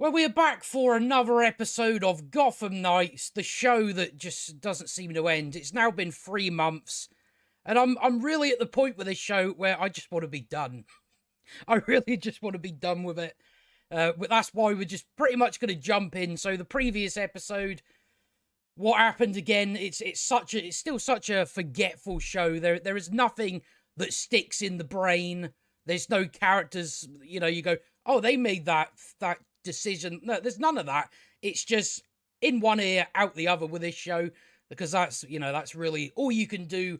Well, we are back for another episode of Gotham Knights, the show that just doesn't seem to end. It's now been 3 months, and I'm really at the point with this show where I just want to be done. I really just want to be done with it. But that's why we're just pretty much going to jump in. So the previous episode, what happened again? It's still such a forgetful show. There is nothing that sticks in the brain. There's no characters. You go, oh, they made that decision. No, there's none of that. It's just in one ear, out the other with this show, because that's really all you can do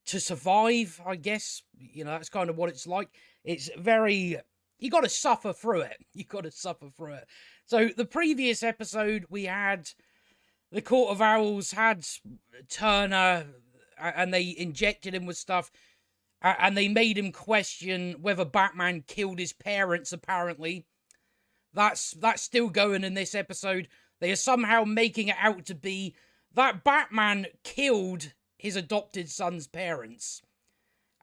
to survive, I guess. That's kind of what it's like. It's very, you got to suffer through it. You got to suffer through it. So the previous episode, we had the Court of Owls had Turner, and they injected him with stuff, and they made him question whether Batman killed his parents, apparently. That's still going in this episode. They are somehow making it out to be that Batman killed his adopted son's parents.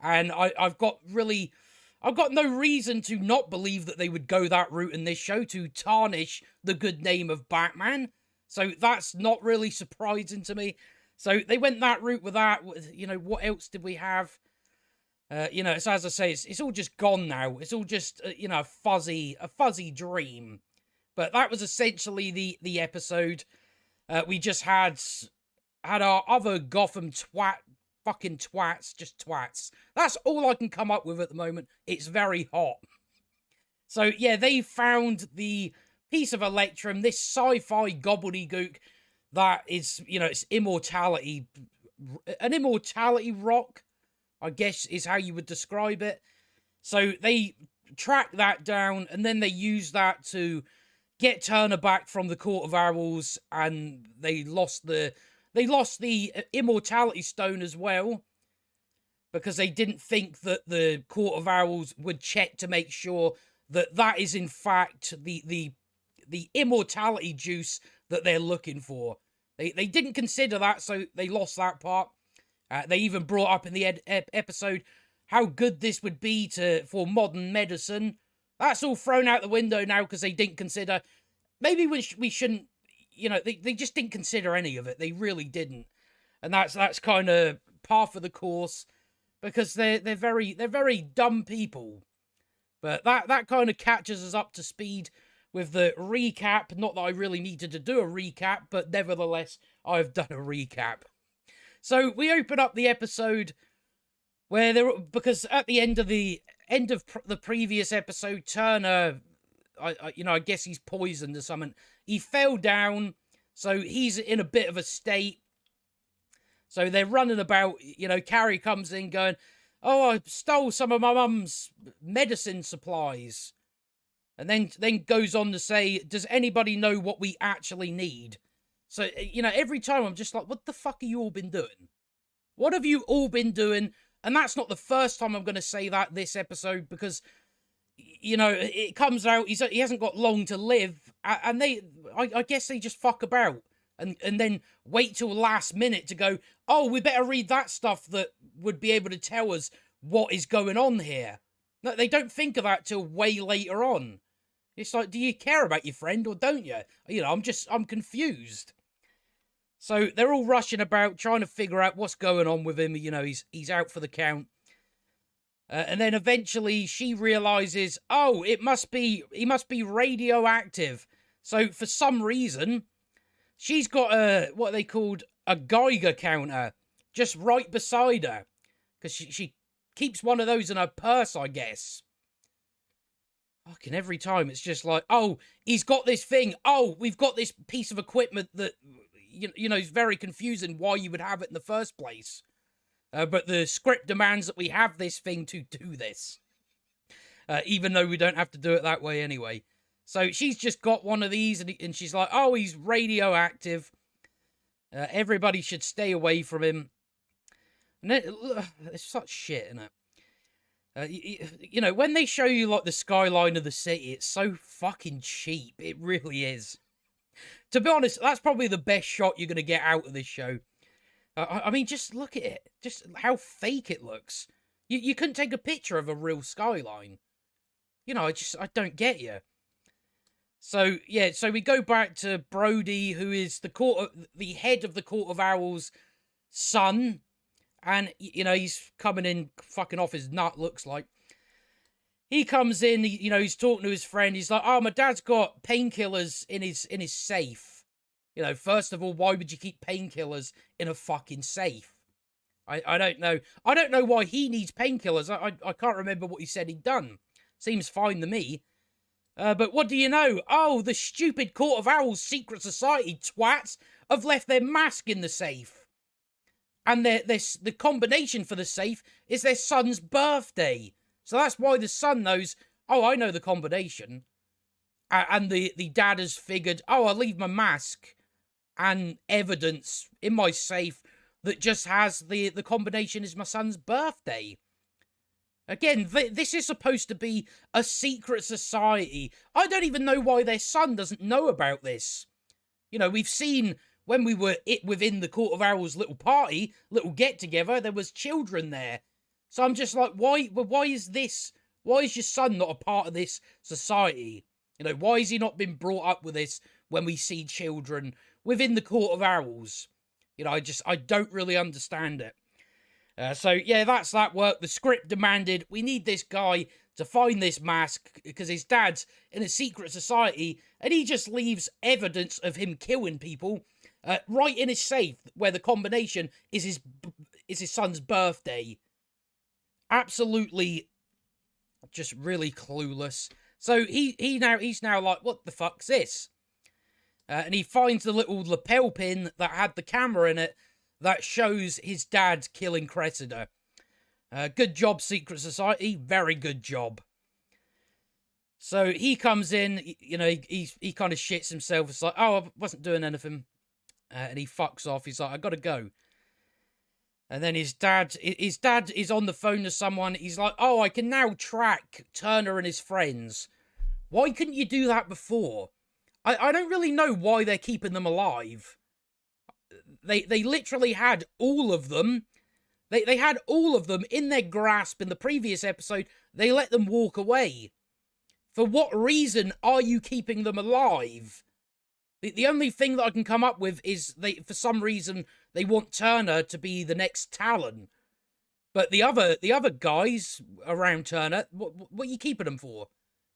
And I've got no reason to not believe that they would go that route in this show to tarnish the good name of Batman. So that's not really surprising to me. So they went that route with that. What else did we have? So as I say, it's all just gone now. It's all just, a fuzzy dream. But that was essentially the episode. We just had our other Gotham fucking twats, just twats. That's all I can come up with at the moment. It's very hot. So yeah, they found the piece of Electrum, this sci-fi gobbledygook that is, it's immortality, an immortality rock, I guess is how you would describe it. So they track that down, and then they use that to get Turner back from the Court of Owls, and they lost the immortality stone as well, because they didn't think that the Court of Owls would check to make sure that is in fact the immortality juice that they're looking for. They didn't consider that, so they lost that part. They even brought up in the episode how good this would be for modern medicine. That's all thrown out the window now because they didn't consider. Maybe we shouldn't. They just didn't consider any of it. They really didn't, and that's kind of par for the course, because they're very dumb people. But that kind of catches us up to speed with the recap. Not that I really needed to do a recap, but nevertheless, I've done a recap. So we open up the episode because at the end of the previous episode, Turner, I guess he's poisoned or something. He fell down, so he's in a bit of a state. So they're running about. Carrie comes in going, "Oh, I stole some of my mum's medicine supplies," and then goes on to say, "Does anybody know what we actually need?" So, every time I'm just like, what the fuck have you all been doing? What have you all been doing? And that's not the first time I'm going to say that this episode, because, it comes out, he hasn't got long to live, and I guess they just fuck about, and then wait till last minute to go, oh, we better read that stuff that would be able to tell us what is going on here. No, they don't think of that till way later on. It's like, do you care about your friend or don't you? I'm confused. So they're all rushing about, trying to figure out what's going on with him. He's out for the count. And then eventually she realizes, oh, he must be radioactive. So for some reason, she's got what they called a Geiger counter just right beside her, because she keeps one of those in her purse, I guess. Fucking every time it's just like, oh, he's got this thing. Oh, we've got this piece of equipment that, is very confusing why you would have it in the first place. But the script demands that we have this thing to do this. Even though we don't have to do it that way anyway. So she's just got one of these, and she's like, oh, he's radioactive. Everybody should stay away from him. And it's such shit, isn't it? When they show you, like, the skyline of the city, it's so fucking cheap. It really is. To be honest, that's probably the best shot you're going to get out of this show. I mean, just look at it. Just how fake it looks. You couldn't take a picture of a real skyline. I don't get you. So yeah, so we go back to Brody, who is the head of the Court of Owls' son, and he's coming in fucking off his nut. Looks like he comes in. He's talking to his friend. He's like, "Oh, my dad's got painkillers in his safe." First of all, why would you keep painkillers in a fucking safe? I don't know. I don't know why he needs painkillers. I can't remember what he said he'd done. Seems fine to me. But what do you know? Oh, the stupid Court of Owls secret society twats have left their mask in the safe. And the combination for the safe is their son's birthday. So that's why the son knows, oh, I know the combination. And the dad has figured, oh, I'll leave my mask and evidence in my safe that just has the combination is my son's birthday. Again, this is supposed to be a secret society. I don't even know why their son doesn't know about this. We've seen when we were within the Court of Owls' little party, little get-together, there was children there. So I'm just like, why is your son not a part of this society? Why has he not been brought up with this when we see children within the Court of Owls? I don't really understand it. So yeah, that's that work. The script demanded, we need this guy to find this mask because his dad's in a secret society and he just leaves evidence of him killing people right in his safe where the combination is his son's birthday. Absolutely just really clueless. So he's now like, what the fuck's this? And he finds the little lapel pin that had the camera in it that shows his dad killing Cressida. Good job, Secret Society. Very good job. So he comes in, he kind of shits himself. It's like, oh, I wasn't doing anything. And he fucks off. He's like, I gotta go. And then his dad is on the phone to someone. He's like, oh, I can now track Turner and his friends. Why couldn't you do that before? I don't really know why they're keeping them alive. They literally had all of them. They had all of them in their grasp in the previous episode. They let them walk away. For what reason are you keeping them alive? The only thing that I can come up with is for some reason they want Turner to be the next Talon. But the other guys around Turner, what are you keeping them for?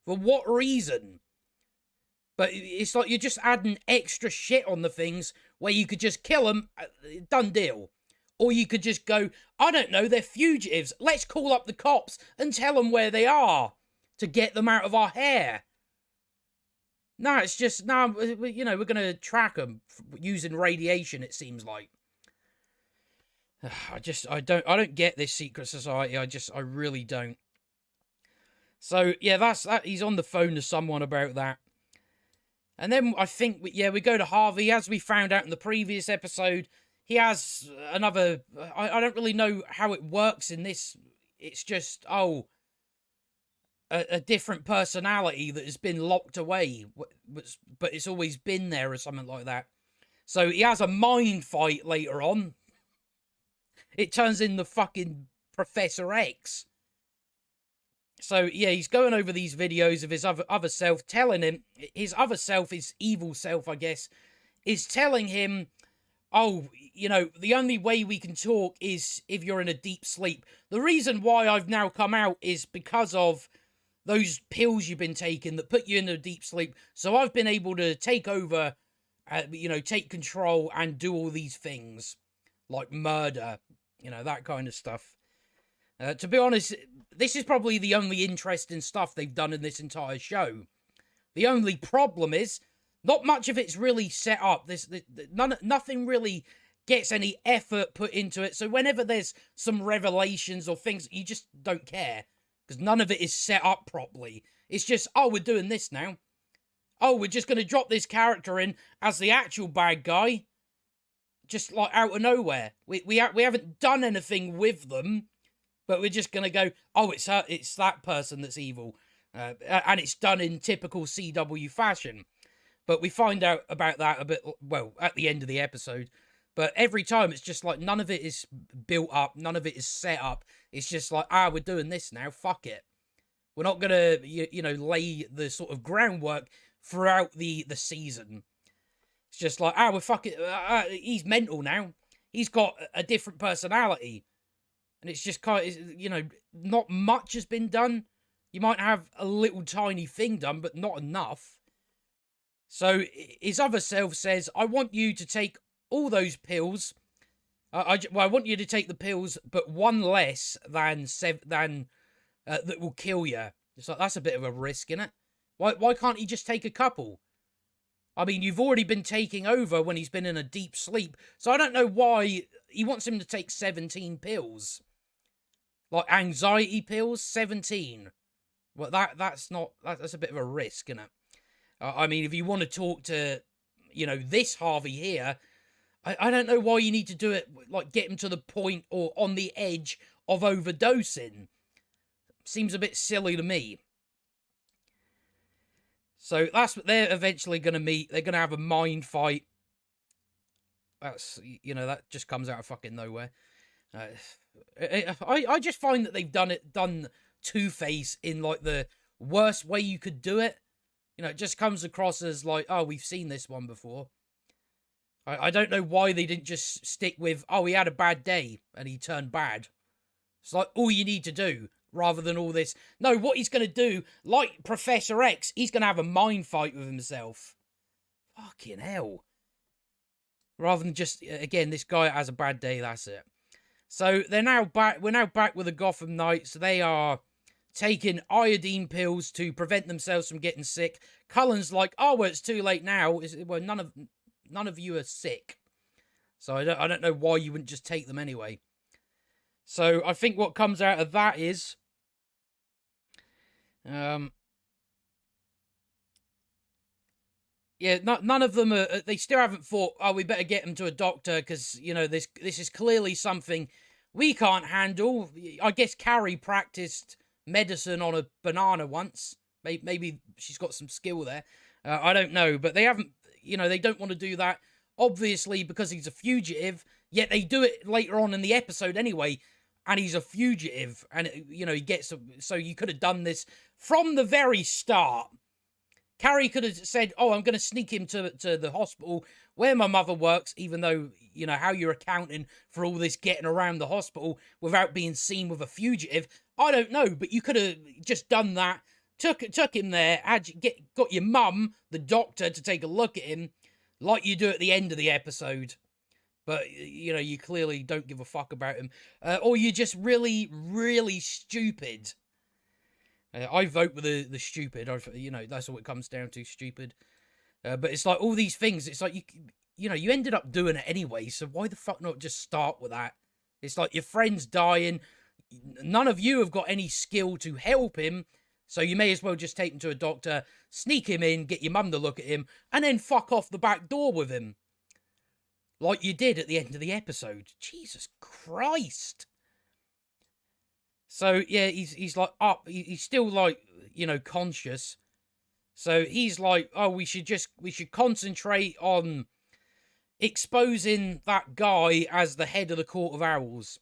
For what reason? But it's like you're just adding extra shit on the things where you could just kill them, done deal. Or you could just go, I don't know, they're fugitives. Let's call up the cops and tell them where they are to get them out of our hair. No, it's just, no, we're going to track them using radiation, it seems like. I don't get this secret society. I really don't. So, yeah, that's that. He's on the phone to someone about that. And then I think, we go to Harvey. As we found out in the previous episode, he has another... I don't really know how it works in this. It's just, a different personality that has been locked away. But it's always been there or something like that. So he has a mind fight later on. It turns into fucking Professor X. So, yeah, he's going over these videos of his other self, telling him, his other self, his evil self, I guess, is telling him, oh, the only way we can talk is if you're in a deep sleep. The reason why I've now come out is because of those pills you've been taking that put you in a deep sleep. So I've been able to take over, take control and do all these things, like murder, that kind of stuff. To be honest, this is probably the only interesting stuff they've done in this entire show. The only problem is, not much of it's really set up. Nothing really gets any effort put into it. So whenever there's some revelations or things, you just don't care. Because none of it is set up properly. It's just, oh, we're doing this now. Oh, we're just going to drop this character in as the actual bad guy. Just like out of nowhere. We haven't done anything with them. But we're just going to go, oh, it's that person that's evil. And it's done in typical CW fashion. But we find out about that a bit, at the end of the episode. But every time it's just like none of it is built up. None of it is set up. It's just like, we're doing this now. Fuck it. We're not going to, lay the sort of groundwork throughout the season. It's just like, we're fucking, he's mental now. He's got a different personality. And it's just kind of, you know, not much has been done. You might have a little tiny thing done, but not enough. So his other self says, I want you to take all those pills. I want you to take the pills, but one less than that will kill you. It's like, that's a bit of a risk, isn't it? Why can't he just take a couple? I mean, you've already been taking over when he's been in a deep sleep. So I don't know why he wants him to take 17 pills. Like anxiety pills, 17. Well, that's a bit of a risk, isn't it? I mean, if you want to talk to, you know, this Harvey here, I don't know why you need to do it, like, get him to the point or on the edge of overdosing. Seems a bit silly to me. So that's what they're eventually going to meet. They're going to have a mind fight. That's, you know, that just comes out of fucking nowhere. I just find that they've done Two-Face in, like, the worst way you could do it. You know, it just comes across as like, oh, we've seen this one before. I don't know why they didn't just stick with, oh, he had a bad day and he turned bad. It's like all you need to do, rather than all this. No, what he's going to do, like Professor X, he's going to have a mind fight with himself. Fucking hell. Rather than just, again, this guy has a bad day, that's it. So they're now back. We're now back with the Gotham Knights. They are taking iodine pills to prevent themselves from getting sick. Cullen's like, oh, well, it's too late now. Well, none of you are sick. So I don't know why you wouldn't just take them anyway. So I think what comes out of that is, yeah, none of them are. They still haven't thought, oh, we better get them to a doctor because, you know, this is clearly something we can't handle. I guess Carrie practiced medicine on a banana once. Maybe she's got some skill there. I don't know, but they haven't. You know, they don't want to do that, obviously, because he's a fugitive, yet they do it later on in the episode anyway, and he's a fugitive, and, you know, he gets... So you could have done this from the very start. Carrie could have said, oh, I'm going to sneak him to the hospital where my mother works, even though, you know, how you're accounting for all this getting around the hospital without being seen with a fugitive, I don't know, but you could have just done that. Took him there, got your mum, the doctor, to take a look at him, like you do at the end of the episode. But, you know, you clearly don't give a fuck about him. Or you're just really, really stupid. I vote with the stupid. You know, that's what it comes down to, stupid. But it's like all these things, it's like, you know, you ended up doing it anyway, so why the fuck not just start with that? It's like your friend's dying. None of you have got any skill to help him. So you may as well just take him to a doctor, sneak him in, get your mum to look at him, and then fuck off the back door with him. Like you did at the end of the episode. Jesus Christ. So, yeah, he's like up. He's still, like, you know, conscious. So he's like, oh, we should concentrate on exposing that guy as the head of the Court of Owls.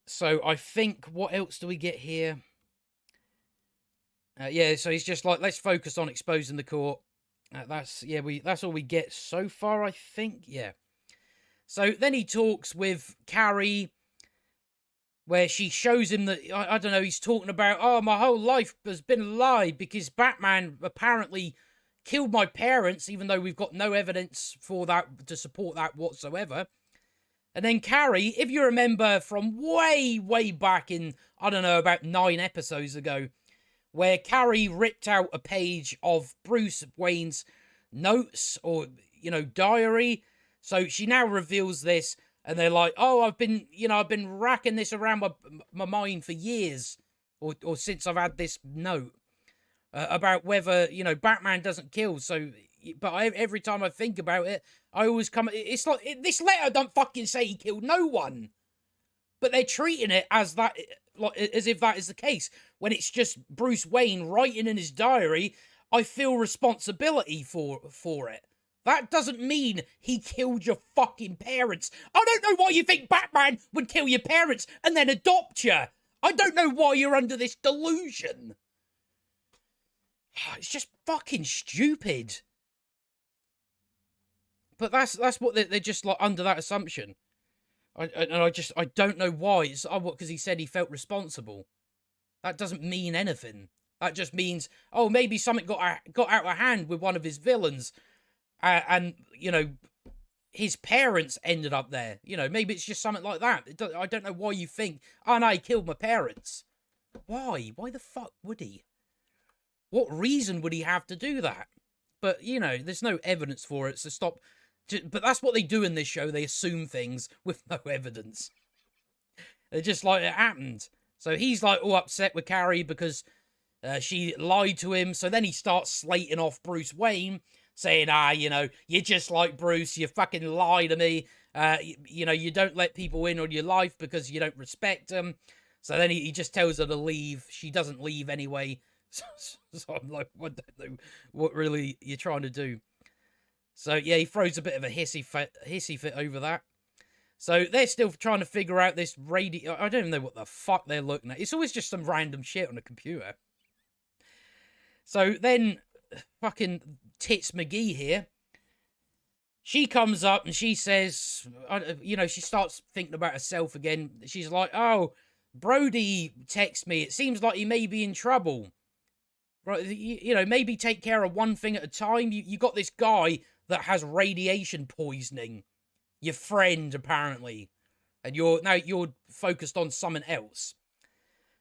So I think, what else do we get here? Yeah, so he's just like, let's focus on exposing the court. That's all we get so far, I think. Yeah. So then he talks with Carrie, where she shows him that, I don't know, he's talking about, oh, my whole life has been a lie because Batman apparently killed my parents, even though we've got no evidence for that to support that whatsoever. And then Carrie, if you remember from way, way back in, I don't know, about 9 episodes ago, where Carrie ripped out a page of Bruce Wayne's notes or, you know, diary. So she now reveals this, and they're like, oh, I've been racking this around my mind for years, or since I've had this note about whether, you know, Batman doesn't kill. So, but every time I think about it, I always it's like, this letter don't fucking say he killed no one. But they're treating it as that, like, as if that is the case. When it's just Bruce Wayne writing in his diary, I feel responsibility for it. That doesn't mean he killed your fucking parents. I don't know why you think Batman would kill your parents and then adopt you. I don't know why you're under this delusion. It's just fucking stupid. But that's what they're just like under that assumption. I don't know why. It's because he said he felt responsible. That doesn't mean anything. That just means, oh, maybe something got out of hand with one of his villains, and you know, his parents ended up there. You know, maybe it's just something like that. I don't know why you think, oh no, he killed my parents. Why? Why the fuck would he? What reason would he have to do that? But you know, there's no evidence for it, so stop. But that's what they do in this show. They assume things with no evidence. They're just like, it happened. So he's like all upset with Carrie because she lied to him. So then he starts slating off Bruce Wayne, saying, you know, you're just like Bruce. You fucking lie to me. You know, you don't let people in on your life because you don't respect them. So then he just tells her to leave. She doesn't leave anyway. So I'm like, I don't know what really you're trying to do. So yeah, he throws a bit of a hissy fit over that. So they're still trying to figure out this radio. I don't even know what the fuck they're looking at. It's always just some random shit on a computer. So then, fucking Tits McGee here, she comes up and she says, you know, she starts thinking about herself again. She's like, oh, Brody texted me. It seems like he may be in trouble. Right, you know, maybe take care of one thing at a time. You got this guy that has radiation poisoning. Your friend, apparently. And you're focused on something else.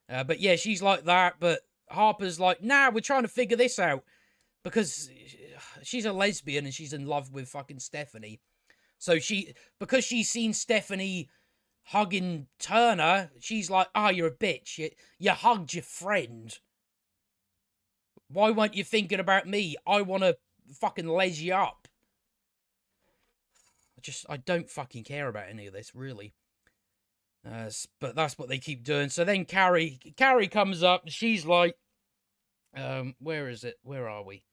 But yeah, she's like that. But Harper's like, nah, we're trying to figure this out. Because she's a lesbian and she's in love with fucking Stephanie. So because she's seen Stephanie hugging Turner, she's like, you're a bitch. You hugged your friend. Why weren't you thinking about me? I want to fucking les you up. I don't fucking care about any of this, really. But that's what they keep doing. So then Carrie comes up and she's like, where is it? Where are we?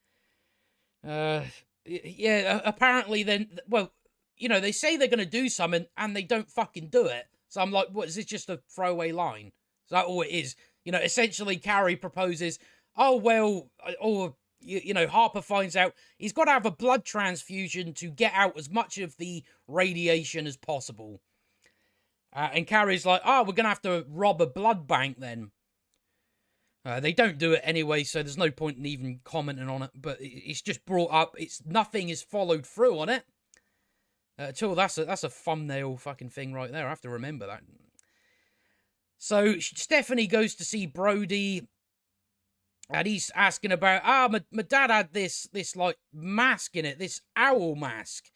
Yeah, apparently then, well, you know, they say they're going to do something and they don't fucking do it. So I'm like, what, is this just a throwaway line? Is that all it is? You know, essentially Carrie proposes, oh, well, or, you know, Harper finds out he's got to have a blood transfusion to get out as much of the radiation as possible. And Carrie's like, we're going to have to rob a blood bank then. They don't do it anyway, so there's no point in even commenting on it, but it's just brought up. Nothing is followed through on it. At all. That's a thumbnail fucking thing right there. I have to remember that. So Stephanie goes to see Brody, and he's asking about, my dad had this like mask in it, this owl mask,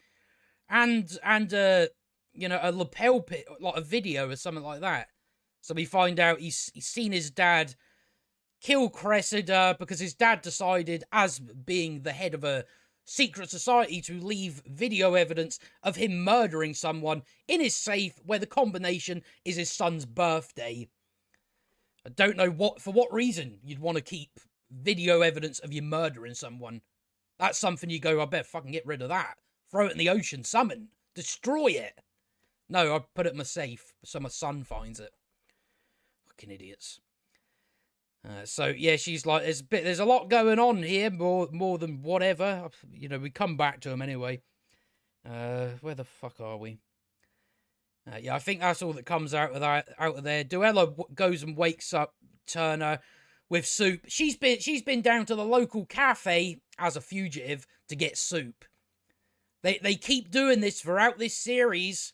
and you know, a lapel pin, like a video or something like that. So we find out he's seen his dad kill Cressida because his dad decided, as being the head of a secret society, to leave video evidence of him murdering someone in his safe, where the combination is his son's birthday. I don't know for what reason you'd want to keep video evidence of you murdering someone. That's something you go, I better fucking get rid of that. Throw it in the ocean, summon, destroy it. No, I put it in my safe so my son finds it. Fucking idiots. So yeah, she's like, there's a lot going on here, more than whatever. You know, we come back to him anyway. Where the fuck are we? Yeah, I think that's all that comes out of there. Duella goes and wakes up Turner with soup. She's been down to the local cafe as a fugitive to get soup. They keep doing this throughout this series.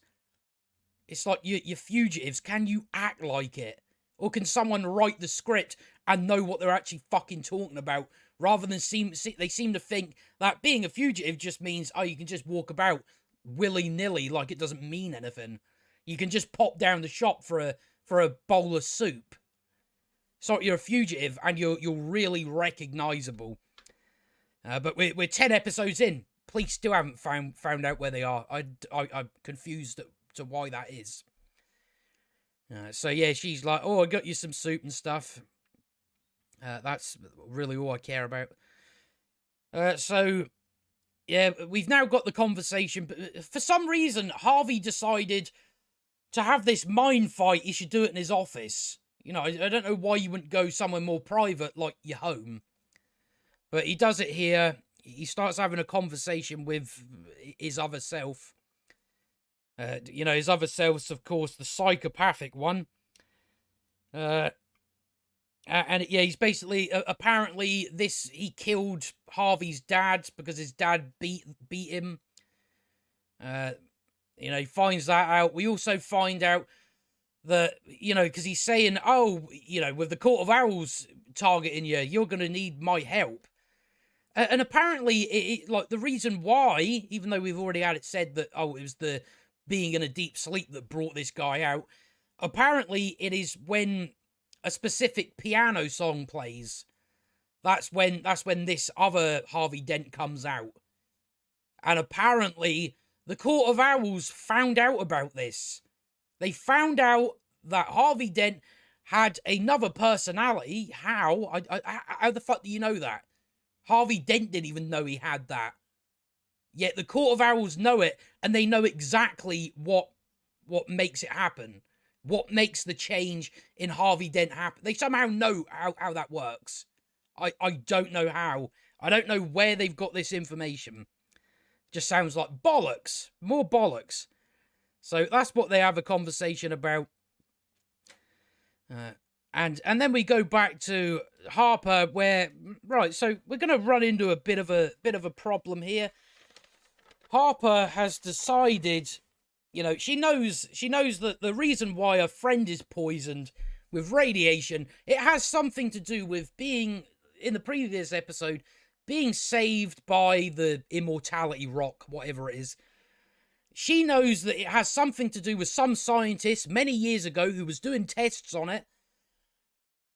It's like, you're fugitives. Can you act like it? Or can someone write the script and know what they're actually fucking talking about, rather than they seem to think that being a fugitive just means, you can just walk about willy-nilly like it doesn't mean anything. You can just pop down the shop for a bowl of soup. So you're a fugitive and you're really recognizable. But we're 10 episodes in. Police still haven't found out where they are. I'm confused to why that is. So yeah, she's like, I got you some soup and stuff. That's really all I care about. So yeah, we've now got the conversation. But for some reason, Harvey decided to have this mind fight. He should do it in his office. You know, I don't know why you wouldn't go somewhere more private, like your home. But he does it here. He starts having a conversation with his other self. His other self's, of course, the psychopathic one. And yeah, he's basically apparently he killed Harvey's dad because his dad beat him. He finds that out. We also find out that, because he's saying, oh, with the Court of Owls targeting you, you're going to need my help. And apparently, like, the reason why, even though we've already had it said that, oh, it was the being in a deep sleep that brought this guy out, apparently it is when a specific piano song plays. That's when this other Harvey Dent comes out. And apparently, the Court of Owls found out about this. They found out that Harvey Dent had another personality. How? How the fuck do you know that? Harvey Dent didn't even know he had that. Yet the Court of Owls know it, and they know exactly what makes it happen. What makes the change in Harvey Dent happen. They somehow know how that works. I don't know how. I don't know where they've got this information. Just sounds like bollocks. More bollocks. So that's what they have a conversation about. And then we go back to Harper, where, right, so we're going to run into a bit of a problem here. Harper has decided, she knows that the reason why a friend is poisoned with radiation, it has something to do with being, in the previous episode, being saved by the immortality rock, whatever it is. She knows that it has something to do with some scientist many years ago who was doing tests on it.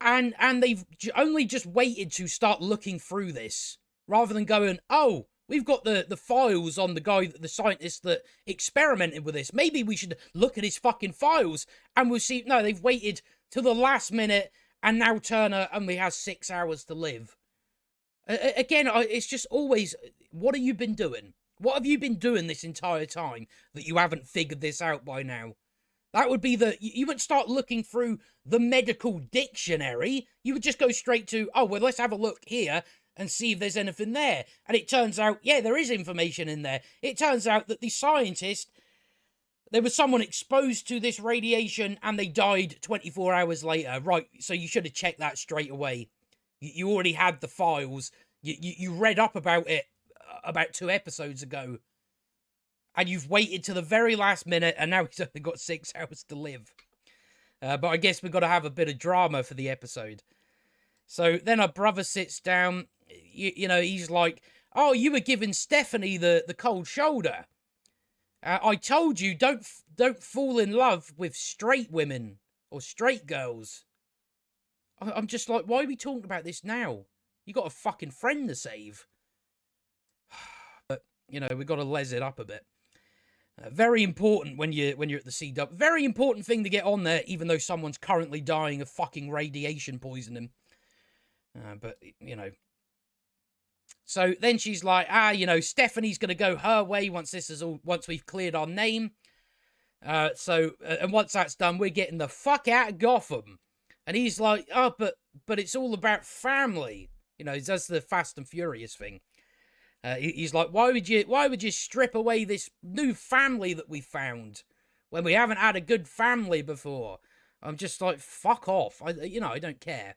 And they've only just waited to start looking through this, rather than going, oh, we've got the files on the scientist that experimented with this. Maybe we should look at his fucking files, and we'll see. No, they've waited to the last minute, and now Turner only has 6 hours to live. Again, it's just always, what have you been doing? What have you been doing this entire time that you haven't figured this out by now? That would be you wouldn't start looking through the medical dictionary. You would just go straight to, oh, well, let's have a look here and see if there's anything there. And it turns out, yeah, there is information in there. It turns out that the scientist, there was someone exposed to this radiation and they died 24 hours later. Right, so you should have checked that straight away. You already had the files. You read up about it about 2 episodes ago. And you've waited to the very last minute, and now he's only got 6 hours to live. But I guess we've got to have a bit of drama for the episode. So then our brother sits down. He's like, oh, you were giving Stephanie the cold shoulder. I told you, don't fall in love with straight women or straight girls. I'm just like, why are we talking about this now? You got a fucking friend to save. But, we've got to les it up a bit. Very important when you're at the CW. Very important thing to get on there, even though someone's currently dying of fucking radiation poisoning. But. So then she's like, Stephanie's going to go her way once we've cleared our name. And once that's done, we're getting the fuck out of Gotham. And he's like, oh, but it's all about family. He does the Fast and Furious thing. He's like, why would you strip away this new family that we found when we haven't had a good family before? I'm just like, fuck off. I don't care.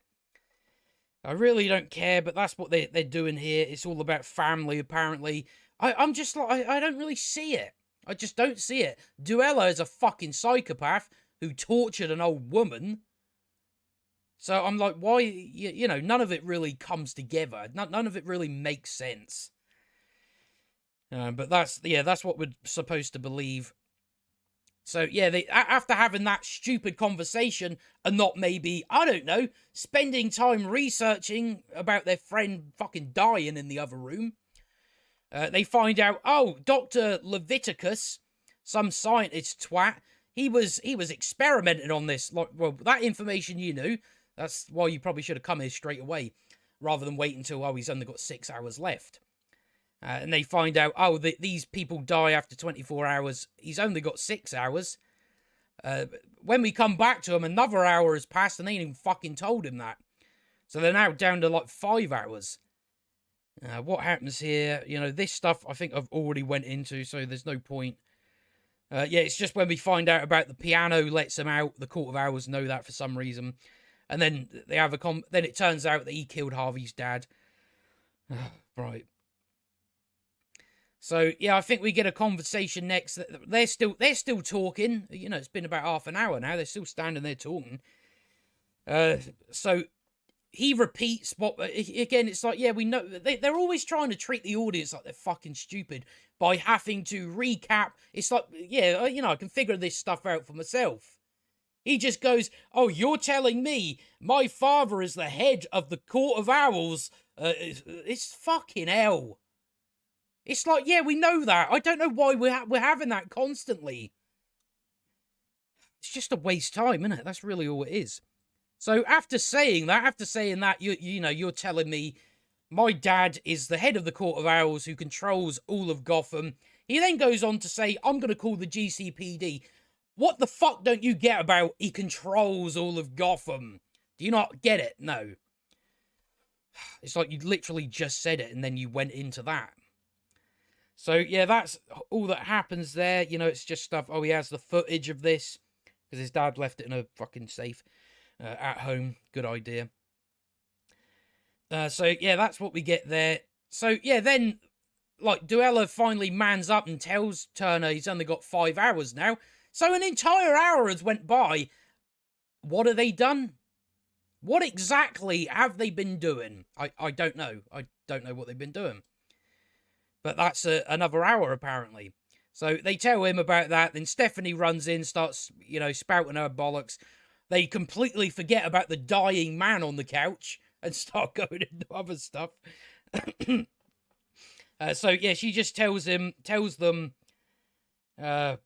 I really don't care, but that's what they're doing here. It's all about family, apparently. I'm just like, I don't really see it. I just don't see it. Duella is a fucking psychopath who tortured an old woman. So I'm like, why, none of it really comes together. None of it really makes sense. But that's what we're supposed to believe. So, yeah, after having that stupid conversation and not maybe, I don't know, spending time researching about their friend fucking dying in the other room, they find out, oh, Dr. Leviticus, some scientist twat, he was experimenting on this. Like, well, that information you knew, that's why you probably should have come here straight away, rather than wait until, oh, he's only got 6 hours left. And they find out, oh, these people die after 24 hours. He's only got 6 hours. When we come back to him, another hour has passed and they ain't even fucking told him that. So they're now down to like 5 hours. What happens here? You know, this stuff I think I've already went into, so there's no point. Yeah, it's just when we find out about the piano lets them out. The Court of Owls know that for some reason, and then they have then it turns out that he killed Harvey's dad. Right. So yeah, I think we get a conversation next. They're still talking. You know, it's been about half an hour now. They're still standing there talking. So he repeats what again. It's like, yeah, we know they're always trying to treat the audience like they're fucking stupid by having to recap. It's like, yeah, you know, I can figure this stuff out for myself. He just goes, "Oh, you're telling me my father is the head of the Court of Owls?" It's fucking hell. It's like, yeah, we know that. I don't know why we're having that constantly. It's just a waste of time, isn't it? That's really all it is. So after saying that, you know, you're telling me my dad is the head of the Court of Owls who controls all of Gotham. He then goes on to say, I'm going to call the GCPD. What the fuck don't you get about he controls all of Gotham? Do you not get it? No. It's like you literally just said it and then you went into that. So, yeah, that's all that happens there. You know, it's just stuff. Oh, he has the footage of this because his dad left it in a fucking safe at home. Good idea. So, yeah, that's what we get there. So, yeah, then, like, Duella finally mans up and tells Turner he's only got 5 hours now. So an entire hour has went by. What have they done? What exactly have they been doing? I don't know. I don't know what they've been doing. But that's another hour, apparently. So they tell him about that. Then Stephanie runs in, starts, you know, spouting her bollocks. They completely forget about the dying man on the couch and start going into other stuff. So, yeah, she just tells them, yeah,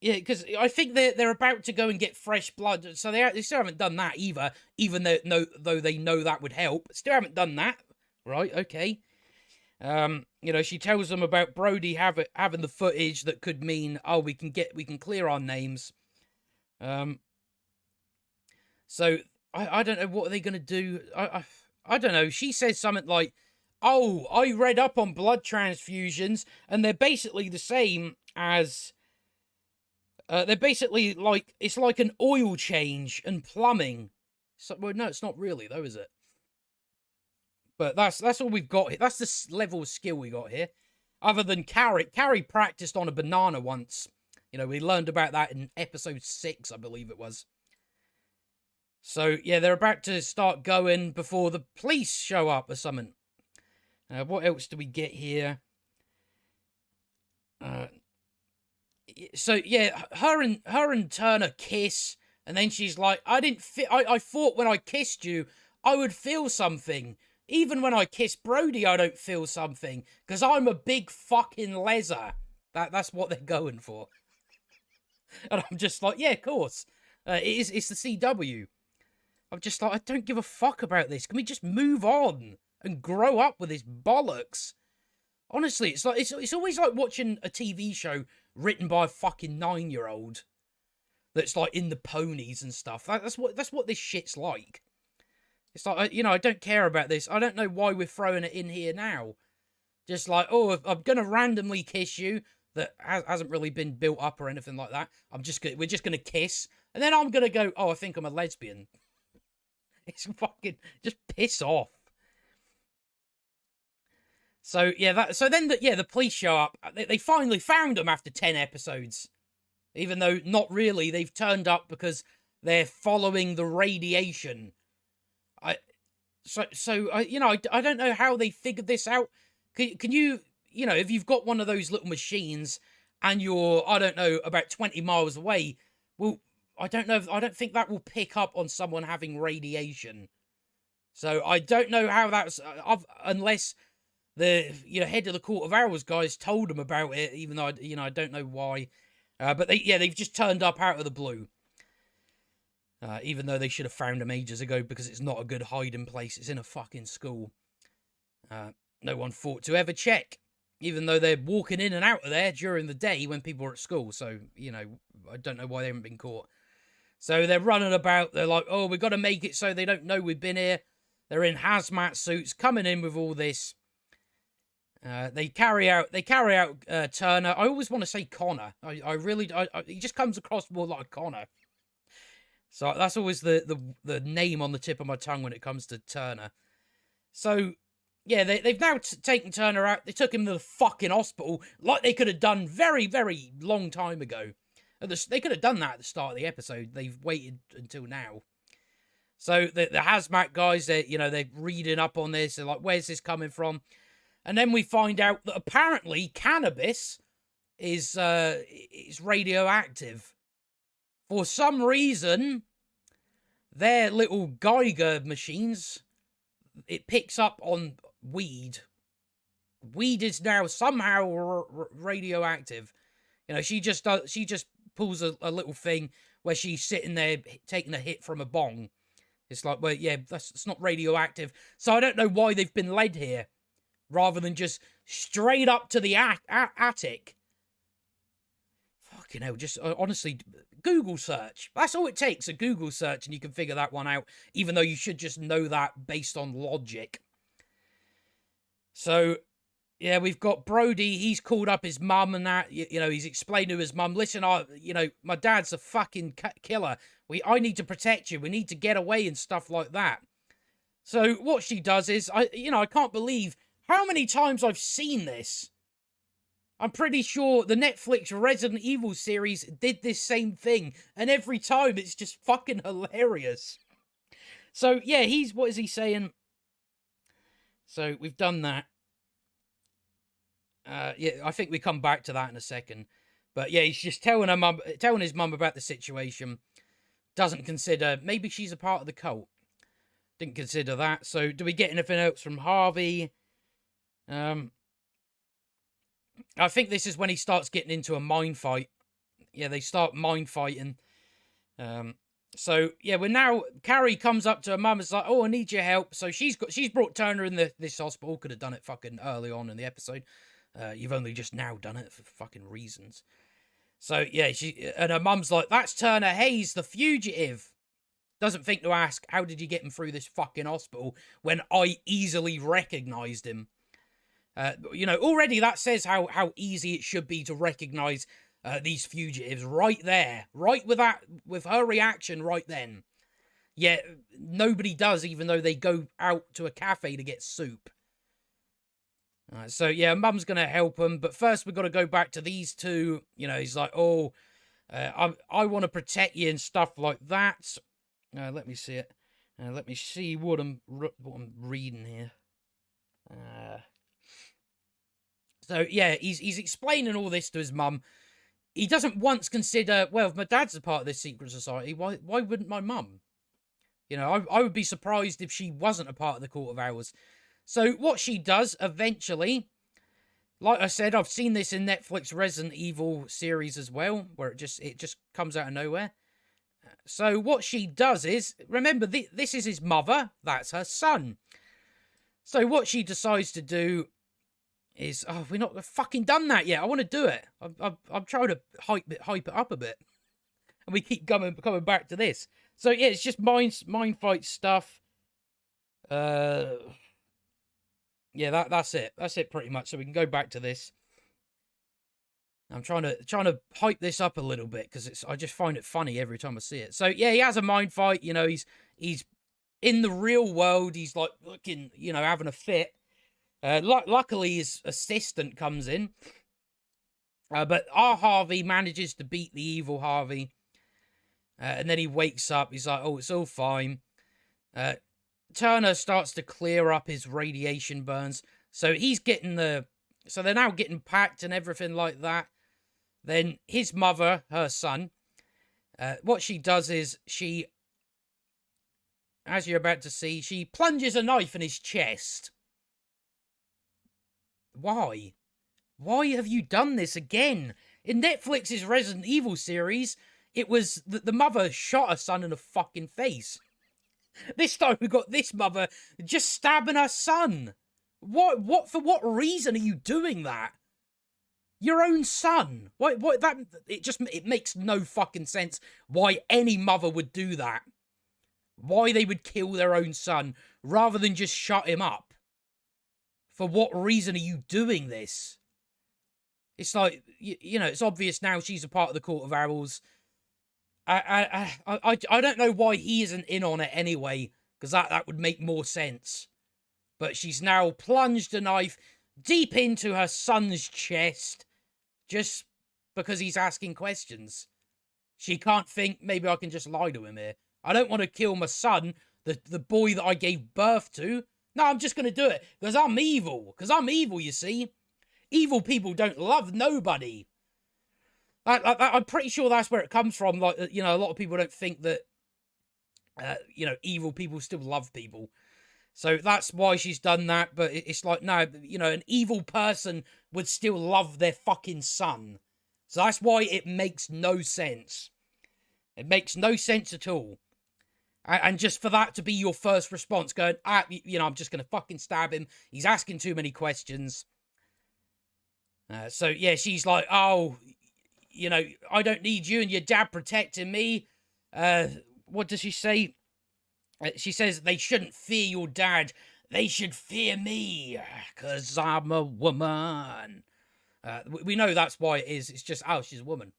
because I think they're about to go and get fresh blood. So they still haven't done that either, even though they know that would help. Still haven't done that. Right, okay. You know, she tells them about Brody having the footage that could mean, oh, we can clear our names. So I don't know what are they gonna do. I don't know. She says something like, oh, I read up on blood transfusions and they're basically the same as they're basically like, it's like an oil change and plumbing. So, well, no, it's not really though, is it? But that's all we've got here. That's the level of skill we got here. Other than Carrie. Carrie practiced on a banana once. You know, we learned about that in episode 6, I believe it was. So, yeah, they're about to start going before the police show up or something. What else do we get here? So, yeah, her and Turner kiss. And then she's like, I thought when I kissed you, I would feel something. Even when I kiss Brody, I don't feel something. Because I'm a big fucking leser. That's what they're going for. And I'm just like, yeah, of course. It's the CW. I'm just like, I don't give a fuck about this. Can we just move on and grow up with this bollocks? Honestly, it's like it's always like watching a TV show written by a fucking 9-year-old that's like in the ponies and stuff. That's what this shit's like. It's like, you know, I don't care about this. I don't know why we're throwing it in here now. Just like, oh, I'm gonna randomly kiss you. That hasn't really been built up or anything like that. We're just gonna kiss, and then I'm gonna go, oh, I think I'm a lesbian. It's fucking just piss off. So yeah, then the police show up. They finally found them after 10 episodes, even though not really. They've turned up because they're following the radiation. You know, I don't know how they figured this out. Can you, you know, if you've got one of those little machines and you're, I don't know, about 20 miles away, well, I don't think that will pick up on someone having radiation. So I don't know how that's, unless the, you know, head of the Court of Owls guys told them about it, even though, I don't know why. But they've just turned up out of the blue. Even though they should have found them ages ago because it's not a good hiding place. It's in a fucking school. No one thought to ever check. Even though they're walking in and out of there during the day when people are at school. So, you know, I don't know why they haven't been caught. So they're running about. They're like, oh, we've got to make it so they don't know we've been here. They're in hazmat suits, coming in with all this. They carry out Turner. I always want to say Connor. I really, he just comes across more like Connor. So that's always the name on the tip of my tongue when it comes to Turner. So, yeah, they've now taken Turner out. They took him to the fucking hospital, like they could have done very, very long time ago. They could have done that at the start of the episode. They've waited until now. So the hazmat guys, they're reading up on this. They're like, where's this coming from? And then we find out that apparently cannabis is radioactive. For some reason, their little Geiger machines, it picks up on weed. Weed is now somehow radioactive. She just pulls a little thing where she's sitting there taking a hit from a bong. It's like, well, yeah, it's not radioactive. So I don't know why they've been led here, rather than just straight up to the attic. Fucking hell, just honestly, Google search. That's all it takes, a Google search, and you can figure that one out, even though you should just know that based on logic. So, yeah, we've got Brody. He's called up his mum and that. He's explained to his mum, listen, my dad's a fucking killer. I need to protect you. We need to get away and stuff like that. So what she does is, I can't believe how many times I've seen this. I'm pretty sure the Netflix Resident Evil series did this same thing. And every time it's just fucking hilarious. So, yeah, what is he saying? So we've done that. Yeah, I think we come back to that in a second. But yeah, he's just telling his mum about the situation. Doesn't consider, maybe she's a part of the cult. Didn't consider that. So do we get anything else from Harvey? I think this is when he starts getting into a mind fight. Yeah, they start mind fighting. So yeah, Carrie comes up to her mum. It's like, oh, I need your help. So she's brought Turner in this hospital. Could have done it fucking early on in the episode. You've only just now done it for fucking reasons. So yeah, and her mum's like, that's Turner Hayes, the fugitive. Doesn't think to ask, how did you get him through this fucking hospital when I easily recognised him? Already that says how easy it should be to recognise these fugitives right there. Right with her reaction right then. Yet nobody does, even though they go out to a cafe to get soup. So yeah, Mum's going to help him. But first we've got to go back to these two. He's like, oh, I want to protect you and stuff like that. Let me see it. Let me see what I'm reading here. So yeah, he's explaining all this to his mum. He doesn't once consider, well, if my dad's a part of this secret society, why wouldn't my mum? I would be surprised if she wasn't a part of the Court of Owls. So what she does eventually, like I said, I've seen this in Netflix Resident Evil series as well, where it just comes out of nowhere. So what she does is, remember, this is his mother, that's her son. So what she decides to do is, oh, we're not fucking done that yet. I want to do it. I'm trying to hype it up a bit. And we keep coming back to this. So yeah, it's just mind fight stuff. Yeah, that's it. That's it pretty much. So we can go back to this. I'm trying to hype this up a little bit because I just find it funny every time I see it. So yeah, he has a mind fight. He's in the real world. He's like looking, having a fit. Luckily his assistant comes in. But our Harvey manages to beat the evil Harvey. And then he wakes up. He's like, oh, it's all fine. Turner starts to clear up his radiation burns. So so they're now getting packed and everything like that. Then his mother, her son, what she does is she, as you're about to see, she plunges a knife in his chest. Why? Why have you done this again? In Netflix's Resident Evil series, it was the mother shot her son in the fucking face. This time we got this mother just stabbing her son. What for what reason are you doing that? Your own son. It makes no fucking sense why any mother would do that. why they would kill their own son rather than just shut him up. For what reason are you doing this? It's like, you know, it's obvious now she's a part of the Court of Owls. I don't know why he isn't in on it anyway, because that would make more sense. But she's now plunged a knife deep into her son's chest just because he's asking questions. She can't think, maybe I can just lie to him here. I don't want to kill my son, the boy that I gave birth to. No, I'm just going to do it because I'm evil. Because I'm evil, you see. Evil people don't love nobody. I'm pretty sure that's where it comes from. Like, you know, a lot of people don't think that, you know, evil people still love people. So that's why she's done that. But it's like, no, you know, an evil person would still love their fucking son. So that's why it makes no sense. It makes no sense at all. And just for that to be your first response, going, you know, I'm just going to fucking stab him. He's asking too many questions. So, yeah, she's like, oh, you know, I don't need you and your dad protecting me. What does she say? She says they shouldn't fear your dad. They should fear me, because I'm a woman. We know that's why it is. It's just, oh, she's a woman.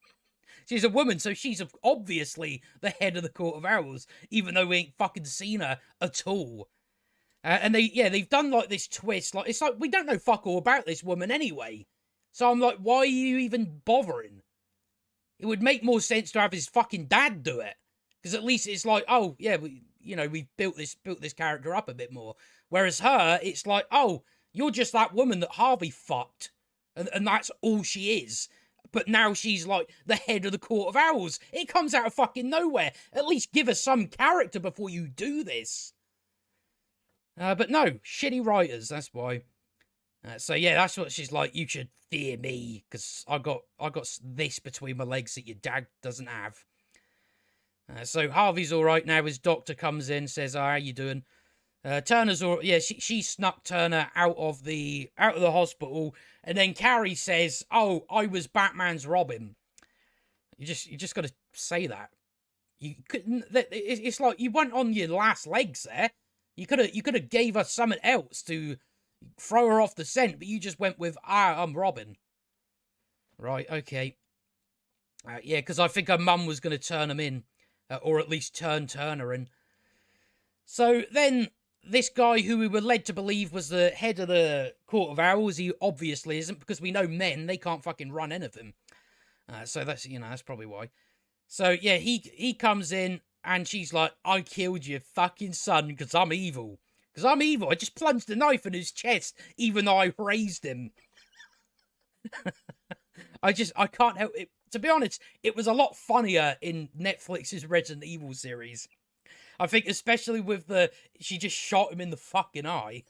She's a woman, so she's obviously the head of the Court of Owls, even though we ain't fucking seen her at all. And they've done like this twist. Like, it's like, we don't know fuck all about this woman anyway. So I'm like, why are you even bothering? It would make more sense to have his fucking dad do it. Because at least it's like, oh, yeah, we've built this character up a bit more. Whereas her, it's like, oh, you're just that woman that Harvey fucked. And that's all she is. But now she's like the head of the Court of Owls. It comes out of fucking nowhere. At least give us some character before you do this. But no, shitty writers, that's why. So yeah, that's what she's like. You should fear me, because I got this between my legs that your dad doesn't have. So Harvey's all right now. His doctor comes in, says, "Oh, how you doing?" Turner's all, yeah. She snuck Turner out of the hospital, and then Carrie says, "Oh, I was Batman's Robin." You just got to say that. You couldn't. It's like you went on your last legs there. You could have gave us something else to throw her off the scent, but you just went with, I'm Robin. Right, okay. Yeah, because I think her mum was going to turn him in, or at least turn Turner in. So then this guy who we were led to believe was the head of the Court of Owls, he obviously isn't, because we know men, they can't fucking run anything. So that's, that's probably why. So yeah, he comes in, and she's like, I killed your fucking son because I'm evil. Because I'm evil. I just plunged a knife in his chest, even though I raised him. I can't help it. To be honest, it was a lot funnier in Netflix's Resident Evil series. I think especially with she just shot him in the fucking eye.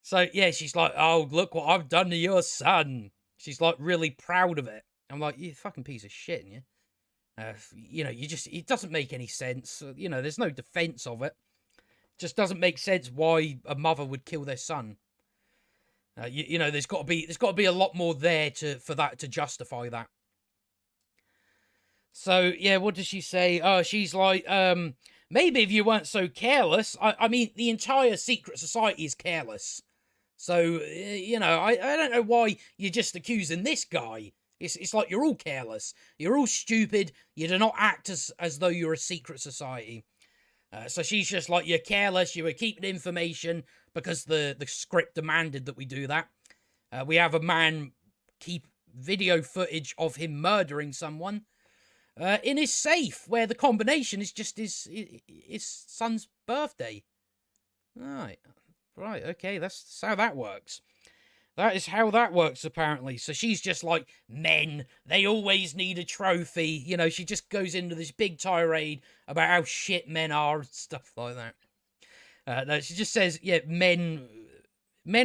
So yeah, she's like, oh, look what I've done to your son. She's like really proud of it. I'm like, you fucking piece of shit, you. It doesn't make any sense. There's no defense of it. Just doesn't make sense why a mother would kill their son. There's got to be a lot more there for that to justify that. So yeah, what does she say? Oh, she's like, maybe if you weren't so careless. I mean, the entire secret society is careless. So I don't know why you're just accusing this guy. It's like you're all careless. You're all stupid. You do not act as though you're a secret society. So she's just like, you're careless, you were keeping information because the script demanded that we do that. We have a man keep video footage of him murdering someone in his safe, where the combination is just his son's birthday. Right, okay, that's how that works. That is how that works, apparently. So she's just like, men, they always need a trophy. She just goes into this big tirade about how shit men are and stuff like that. No, she just says, yeah, men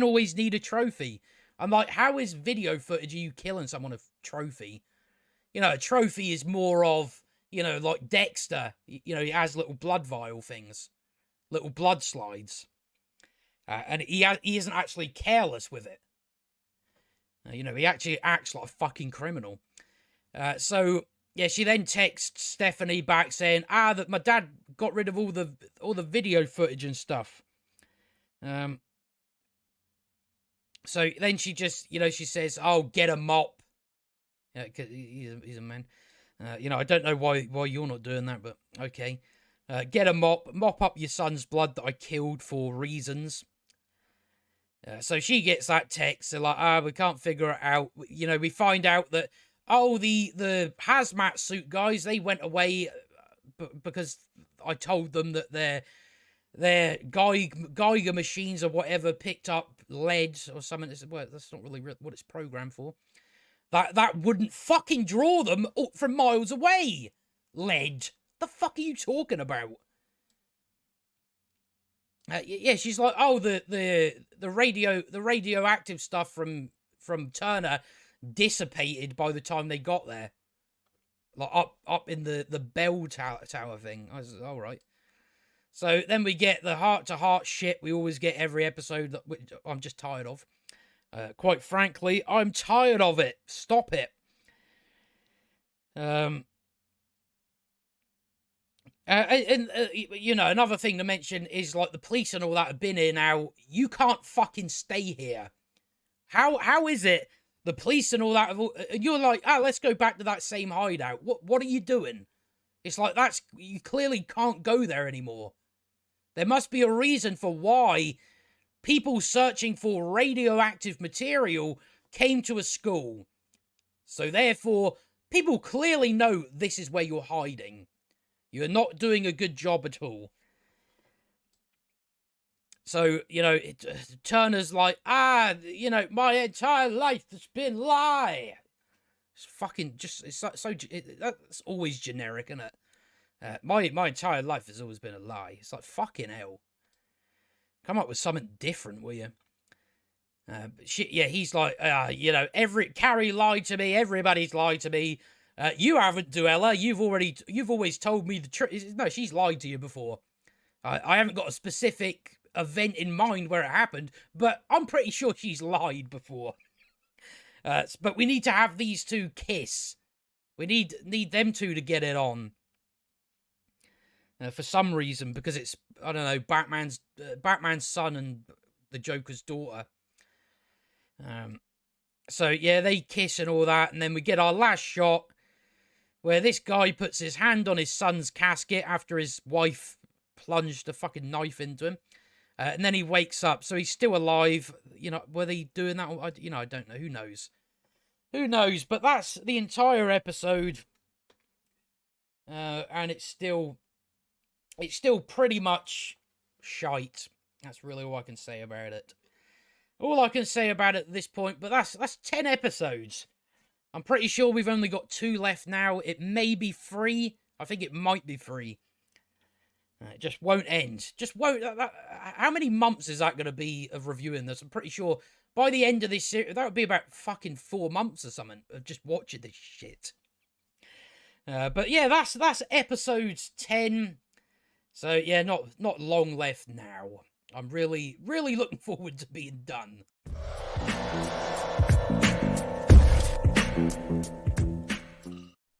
always need a trophy. I'm like, how is video footage of you killing someone a trophy? A trophy is more of, like Dexter. He has little blood vial things. Little blood slides. And he isn't actually careless with it. He actually acts like a fucking criminal. So, yeah, she then texts Stephanie back saying, that my dad got rid of all the video footage and stuff. So then she just, she says, "Oh, get a mop." Yeah, 'cause he's a man. I don't know why you're not doing that, but okay. Get a mop up your son's blood that I killed for reasons. So she gets that text. They're like, we can't figure it out. We find out that, the hazmat suit guys, they went away because I told them that their Geiger machines or whatever picked up lead or something. Well, that's not really what it's programmed for. That wouldn't fucking draw them from miles away. Lead. The fuck are you talking about? Yeah, she's like, the radioactive stuff from Turner dissipated by the time they got there. Like up in the bell tower thing. I was all right. So then we get the heart-to-heart shit we always get every episode that I'm just tired of. Quite frankly, I'm tired of it. Stop it. Another thing to mention is, like, the police and all that have been here now. You can't fucking stay here. How is it the police and all that you're like, let's go back to that same hideout? What are you doing? It's like, you clearly can't go there anymore. There must be a reason for why people searching for radioactive material came to a school. So therefore, people clearly know this is where you're hiding. You're not doing a good job at all. So, Turner's like, my entire life has been a lie. It's fucking that's always generic, isn't it? My entire life has always been a lie. It's like, fucking hell. Come up with something different, will you? He's like, Carrie lied to me. Everybody's lied to me. You haven't, Duella. You've always told me the truth. No, she's lied to you before. I haven't got a specific event in mind where it happened, but I'm pretty sure she's lied before. But we need to have these two kiss. We need them two to get it on. For some reason, because it's, I don't know, Batman's son and the Joker's daughter. So yeah, they kiss and all that, and then we get our last shot where this guy puts his hand on his son's casket after his wife plunged a fucking knife into him, and then he wakes up, so he's still alive. Were they doing that? I don't know. Who knows? But that's the entire episode, and it's still pretty much shite. That's really all I can say about it. All I can say about it at this point, but that's 10 episodes. I'm pretty sure we've only got 2 left now. It may be 3. I think it might be 3. It just won't end. Just won't. How many months is that going to be of reviewing this? I'm pretty sure by the end of this series, that would be about fucking 4 months or something of just watching this shit. But yeah, that's episodes 10. So yeah, not long left now. I'm really, really looking forward to being done.